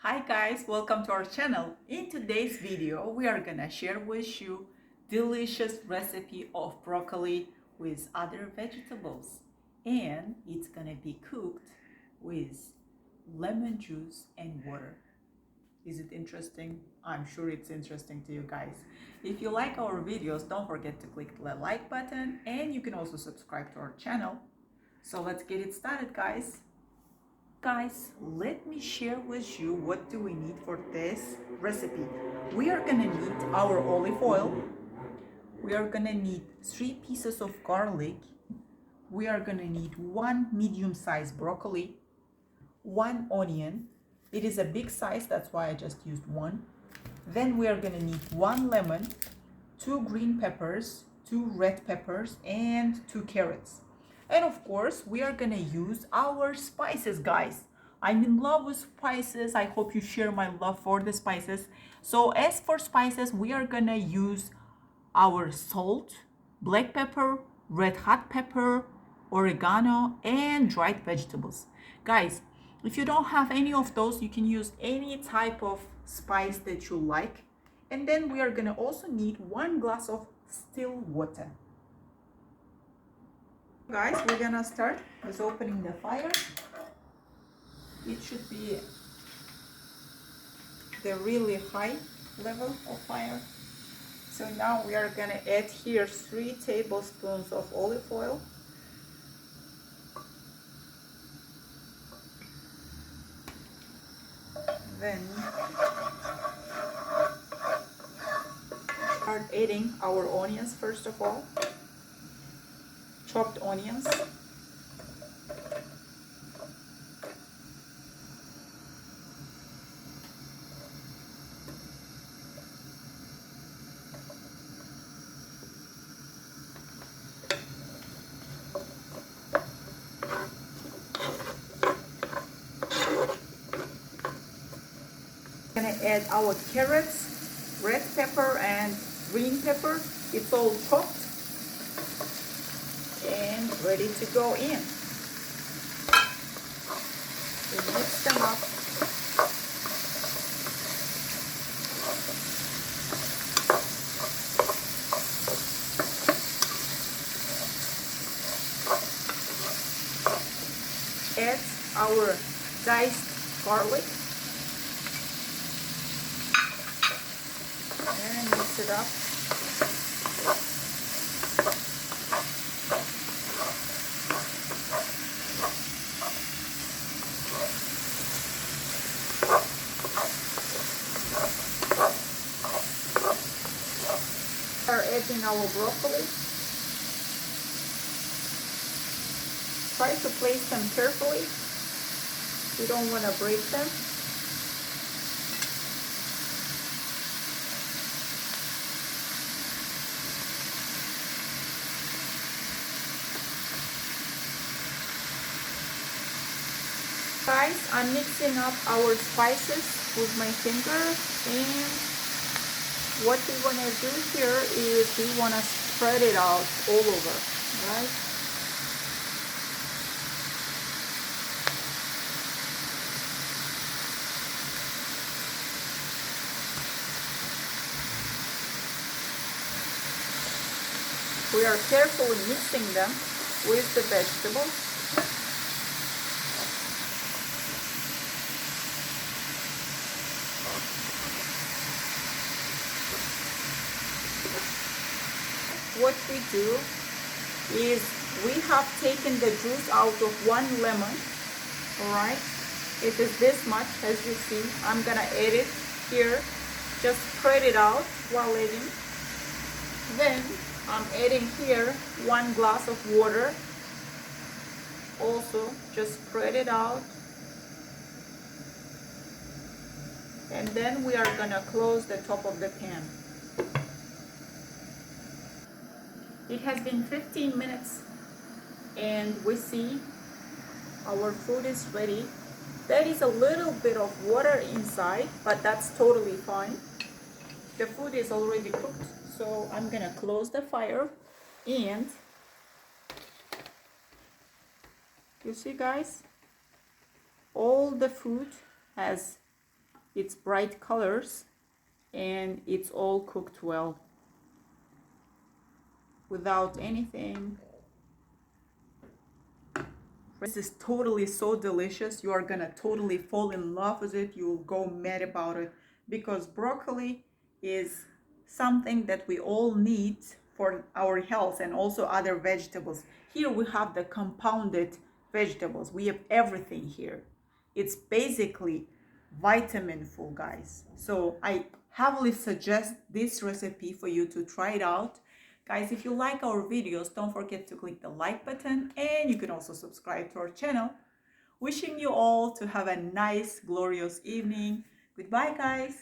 Hi guys, welcome to our channel. In today's video, we are gonna share with you delicious recipe of broccoli with other vegetables. And it's gonna be cooked with lemon juice and water. Is it interesting? I'm sure it's interesting to you guys. If you like our videos, don't forget to click the like button and you can also subscribe to our channel. So let's get it started, guys. Guys, let me share with you what do we need for this recipe. We are gonna need our olive oil. We are gonna need 3 pieces of garlic. We are gonna need 1 medium-sized broccoli, 1 onion. It is a big size, that's why I just used 1. Then we are gonna need 1 lemon, 2 green peppers, 2 red peppers, and 2 carrots. And of course, we are gonna use our spices, guys. I'm in love with spices. I hope you share my love for the spices. So as for spices, we are gonna use our salt, black pepper, red hot pepper, oregano, and dried vegetables. Guys, if you don't have any of those, you can use any type of spice that you like. And then we are gonna also need 1 glass of still water. Guys, we're gonna start with opening the fire. It should be the really high level of fire. So now we are gonna add here 3 tablespoons of olive oil. Then start adding our onions first of all. Chopped onions. Gonna add our carrots, red pepper and green pepper. It's all chopped and ready to go in. We mix them up. Add our diced garlic and mix it up. Are adding our broccoli. Try to place them carefully. You don't want to break them. Guys, I'm mixing up our spices with my finger, and what we want to do here is we want to spread it out all over, right? We are carefully mixing them with the vegetables. What we do is we have taken the juice out of 1 lemon. All right, it is this much, as you see. I'm gonna add it here, just spread it out while adding. Then I'm adding here 1 glass of water, also just spread it out. And then we are gonna close the top of the pan. It has been 15 minutes and we see our food is ready. There is a little bit of water inside, but that's totally fine. The food is already cooked, so I'm gonna close the fire. And you see, guys, all the food has It's bright colors and it's all cooked well without anything. This is totally so delicious. You are gonna totally fall in love with it. You will go mad about it because broccoli is something that we all need for our health, and also other vegetables. Here we have the compounded vegetables. We have everything here. It's basically vitamin full, guys. So I heavily suggest this recipe for you to try it out. Guys, if you like our videos, don't forget to click the like button, and you can also subscribe to our channel. Wishing you all to have a nice, glorious evening. Goodbye, guys.